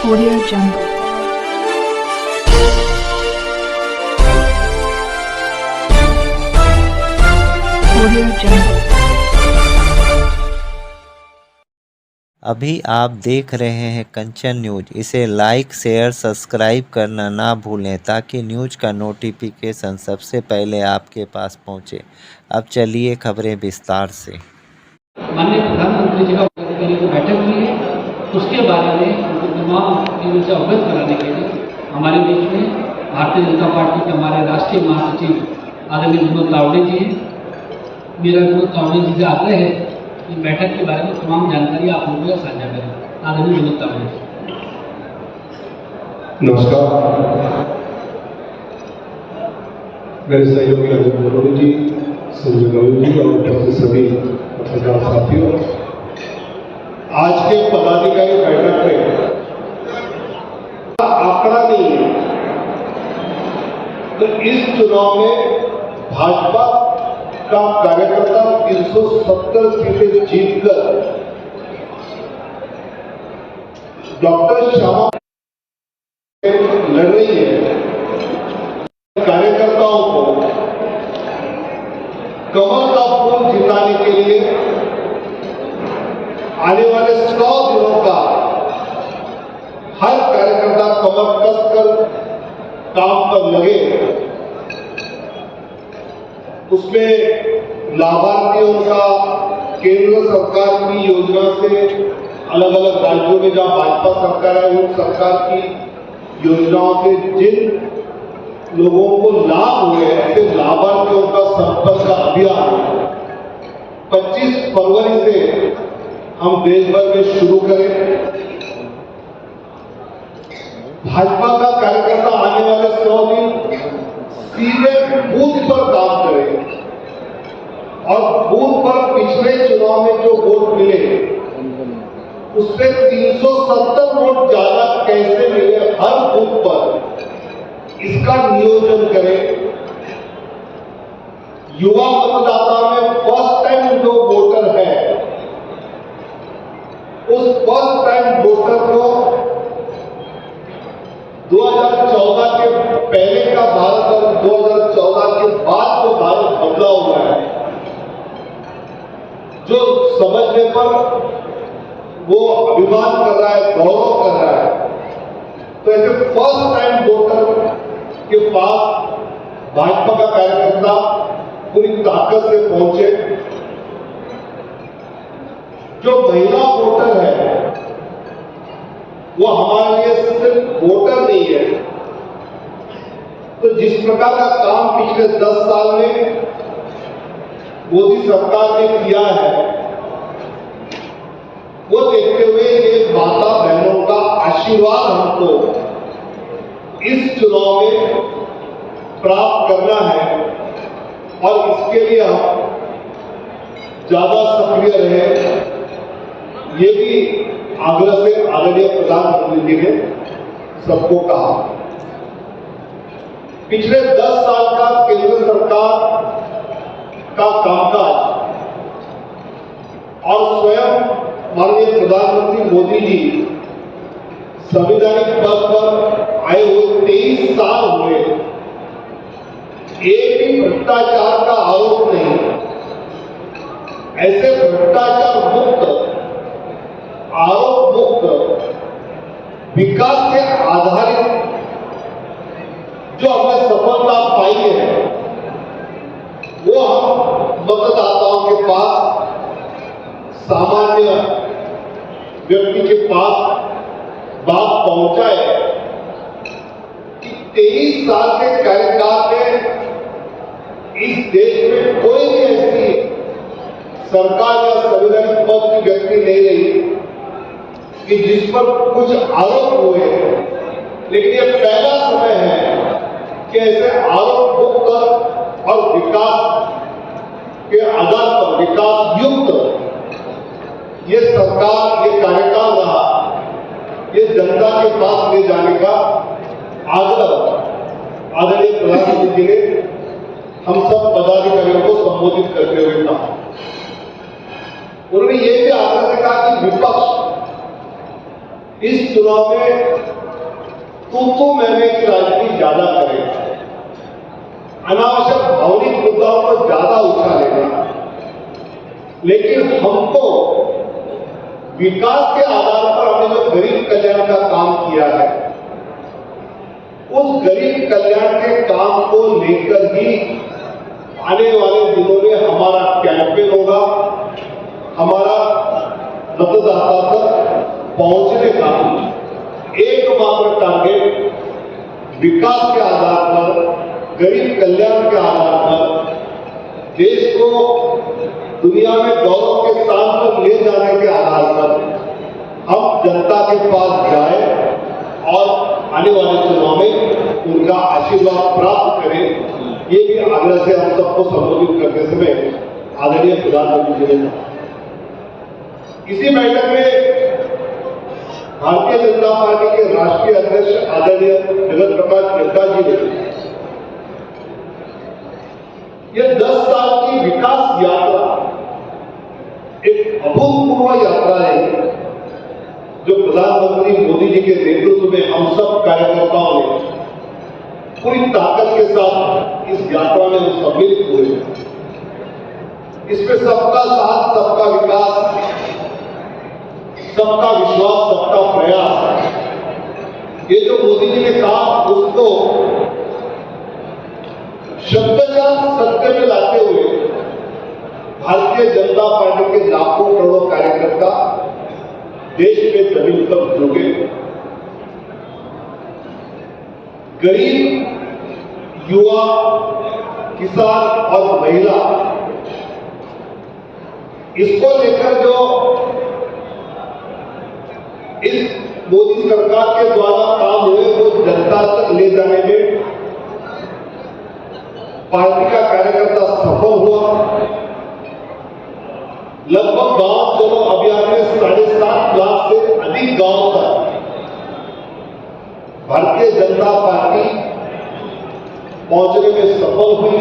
Audio Jungle. Audio Jungle. अभी आप देख रहे हैं कंचन न्यूज। इसे लाइक, शेयर, सब्सक्राइब करना ना भूलें ताकि न्यूज का नोटिफिकेशन सबसे पहले आपके पास पहुंचे। अब चलिए खबरें विस्तार से। माननीय प्रधानमंत्री जी का अधिकारी की बैठक हुई है, उसके बारे में उनको तमाम चीज़ों से अवगत कराने के लिए हमारे बीच में भारतीय जनता पार्टी के हमारे राष्ट्रीय महासचिव आदरणीय विनोद तावड़े जी हैं। मेरा विनोद तावड़े जी से आग्रह है कि बैठक के बारे में तमाम जानकारी आप लोगों को साझा करें। आदरणीय विनोद तावड़े जी। नमस्कार, मेरे सहयोगी अजय मोदी जी, संजय गौरी जी और उपस्थित सभी पत्रकार साथियों, आज के पदाधिकारी बैठक में आंकड़ा नहीं है, तो इस चुनाव में भाजपा का कार्यकर्ता 370 सीटें जीतकर डॉक्टर श्यामा लड़ रही है। कार्यकर्ताओं को कमल का फूल जिताने के लिए आने वाले 100 दिनों का हर कार्यकर्ता कमर कसकर काम पर लगे। उसमें लाभार्थियों का केंद्र सरकार की योजना से अलग अलग राज्यों में जहां भाजपा सरकार है उन सरकार की योजनाओं से जिन लोगों को लाभ हुए ऐसे लाभार्थियों का संपर्क अभियान 25 फरवरी से हम देश भर में शुरू करें। भाजपा का कार्यकर्ता आने वाले 100 दिन सीधे बूथ पर काम करें और बूथ पर पिछले चुनाव में जो वोट मिले उससे 370 वोट ज्यादा कैसे मिले हर बूथ पर, इसका नियोजन करें। युवा मतदाता में फर्स्ट टाइम जो वोटर है उस फर्स्ट टाइम वोटर को 2014 के पहले का भारत और 2014 के बाद जो भारत बदला हुआ है, जो समझने पर वो अभिमान कर रहा है, गौरव कर रहा है। तो ऐसे फर्स्ट टाइम वोटर के पास भाजपा का कार्यकर्ता पूरी ताकत से पहुंचे। जो महिला वोटर है वो हमारे लिए सिर्फ वोटर नहीं है। तो जिस प्रकार का काम पिछले 10 साल में मोदी सरकार ने किया है वो देखते हुए ये माता बहनों का आशीर्वाद हमको इस चुनाव में प्राप्त करना है और इसके लिए हम ज्यादा सक्रिय रहे, ये भी आग्रह से आदरणीय प्रधानमंत्री जी ने सबको कहा। पिछले 10 साल का केंद्र सरकार का कामकाज और स्वयं माननीय प्रधानमंत्री मोदी जी संवैधानिक पद पर आए हुए 23 साल हुए, एक भी भ्रष्टाचार का आरोप नहीं। ऐसे भ्रष्टाचार मुक्त, आरोप मुक्त, विकास के आधारित जो हमने सफलता पाई है वो हम मतदाताओं के पास, सामान्य व्यक्ति के पास बात पहुंचाए कि 23 साल के कार्यकाल में इस देश में कोई भी ऐसी सरकार या संवैधानिक पद की व्यक्ति नहीं रही कि जिस पर कुछ आरोप हुए। लेकिन यह पहला समय है कि ऐसे आरोप मुक्त और विकास के आधार पर विकास युक्त ये सरकार, ये कार्यकाल रहा, ये जनता के पास ले जाने का आग्रह आदरणीय प्रधानमंत्री जी ने हम सब पदाधिकारियों को संबोधित करते हुए कहा। उन्होंने ये भी आग्रह से कहा कि विपक्ष इस चुनाव में तू मैंने की राजनीति ज्यादा करेगा, अनावश्यक भावनिक मुद्दाओं को ज्यादा उछालेगा, लेकिन हमको विकास के आधार पर हमने जो गरीब कल्याण का काम किया है, उस गरीब कल्याण के काम को लेकर ही आने वाले दिनों में हमारा कैंपेन होगा, हमारा मतदाता तक पहुंचने का एकमात्र टारगेट विकास के आधार पर, गरीब कल्याण के आधार पर देश को दुनिया में गौरव के स्थान पर ले जाने के आधार पर हम जनता के पास जाए और आने वाले चुनाव में उनका आशीर्वाद प्राप्त करें। ये भी आग्रह से हम सबको संबोधित करते समय आदरणीय प्रधानमंत्री जी ने इसी बैठक में भारतीय जनता पार्टी के राष्ट्रीय अध्यक्ष आदरणीय जगत प्रकाश नड्डा जी ने यह 10 साल की विकास यात्रा एक अभूतपूर्व यात्रा है जो प्रधानमंत्री मोदी जी के नेतृत्व में हम सब कार्यकर्ताओं ने पूरी ताकत के साथ इस यात्रा में सम्मिलित हुए। इसमें सबका साथ, सबका विकास, सबका विश्वास, सबका प्रयास, ये जो मोदी जी ने कहा उसको शब्दशः सत्य में लाते हुए भारतीय जनता पार्टी के लाखों करोड़ों कार्यकर्ता देश में जमीन पर जुटे। गरीब, युवा, किसान और महिला, इसको लेकर जो इस मोदी सरकार के द्वारा काम हुए वो जनता तक ले जाने में पार्टी का कार्यकर्ता सफल हुआ। लगभग गांव चलो अभियान में 7.5 लाख से अधिक गांव तक भारतीय जनता पार्टी पहुंचने में सफल हुई।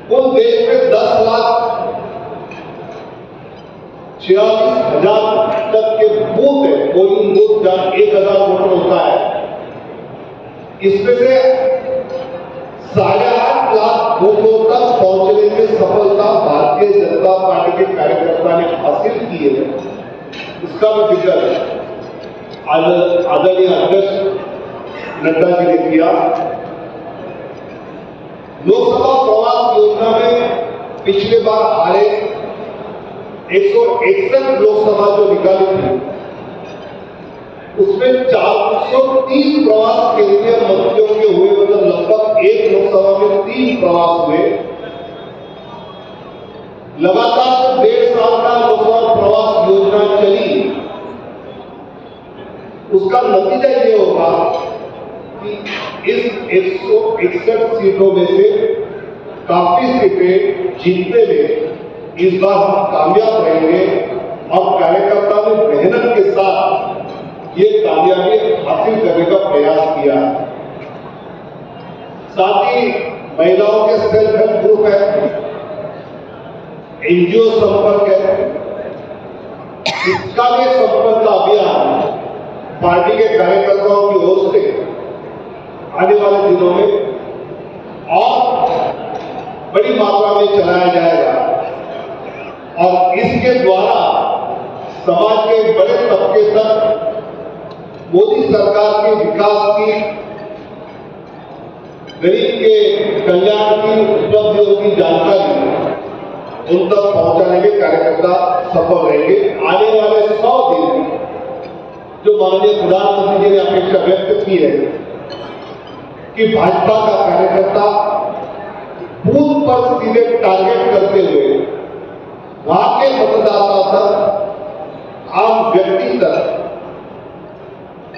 कुल देश में 10,46,000 तक के बूथ है, पोलिंग बूथ जहां 1,000 वोटर होता है, इसमें से 8.5 लाख बूथों तक पहुंचने में सफलता भारतीय जनता पार्टी के कार्यकर्ता ने हासिल की है। इसका भी जिक्र आदरणीय अध्यक्ष नड्डा जी ने किया। लोकसभा प्रवास योजना में पिछले बार हारे 161 लोकसभा जो निकाली थी, उसमें 430 प्रवास केंद्रीय मंत्रियों के हुए, मतलब लगभग एक लोकसभा में 3 प्रवास हुए। लगातार 1.5 साल का लोकसभा प्रवास योजना चली, उसका नतीजा ये होगा कि इस 161 सीटों में से काफी सीटें जीतने में इस बार हम कामयाब रहेंगे और कार्यकर्ता ने मेहनत के साथ ये कामयाबी हासिल करने का प्रयास किया। साथ ही महिलाओं के सेल्फ हेल्प ग्रुप है, एनजीओ संपर्क है, इसका भी संपर्क का अभियान पार्टी के कार्यकर्ताओं की ओर से आने वाले दिनों में और बड़ी मात्रा में चलाया जाएगा और इसके द्वारा समाज के बड़े तबके तक मोदी सरकार के विकास की, गरीब के कल्याण की उपलब्धियों की जानकारी उन तक पहुंचाने में कार्यकर्ता सफल रहेंगे। आने वाले 100 दिन जो माननीय प्रधानमंत्री जी ने अपेक्षा व्यक्त की है कि भाजपा का कार्यकर्ता बूथ पर सीधे टारगेट करते हुए वहां के मतदाता तक, आम व्यक्ति तक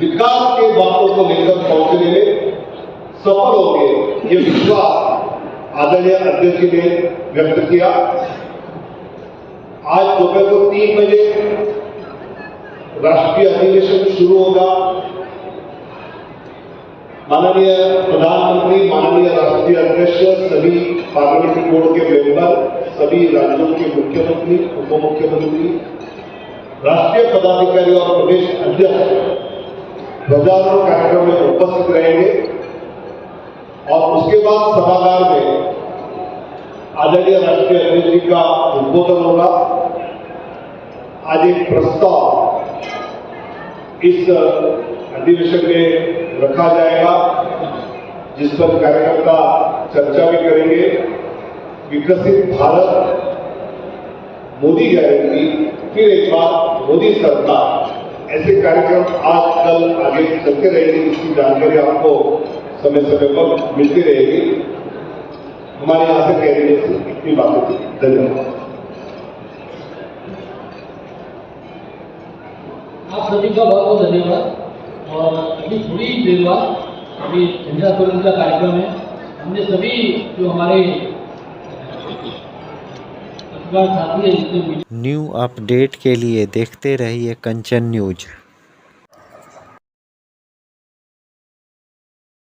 विकास के बातों को लेकर पहुंचने में सफल होंगे, ये विश्वास आदरणीय अध्यक्ष जी ने व्यक्त किया। आज दोपहर को 3 बजे राष्ट्रीय अधिवेशन शुरू होगा। माननीय प्रधानमंत्री, माननीय राष्ट्रीय अध्यक्ष, सभी पार्लियामेंट्री बोर्ड के मेंबर, सभी राज्यों के मुख्यमंत्री, उप मुख्यमंत्री, राष्ट्रीय पदाधिकारी और प्रदेश अध्यक्ष ध्वजारोहण कार्यक्रम में उपस्थित रहेंगे और उसके बाद सभागार में आदरणीय राष्ट्रीय अध्यक्ष जी का उद्बोधन होगा। आज एक प्रस्ताव इस अधिवेशन में रखा जाएगा जिस पर कार्यकर्ता चर्चा भी करेंगे। विकसित भारत, मोदी गारंटी, फिर एक बार मोदी सरकार, ऐसे कार्यक्रम आज कल आगे चलते रहेंगे जिसकी जानकारी आपको समय समय पर मिलती रहेगी। हमारे यहाँ से कहने से इतनी बातें थी। धन्यवाद। आप सभी का बहुत बहुत धन्यवाद। और अभी थोड़ी देर बाद अभी झंडा तोलन का कार्यक्रम है। हमने सभी जो हमारे साथी है, न्यू अपडेट के लिए देखते रहिए कंचन न्यूज।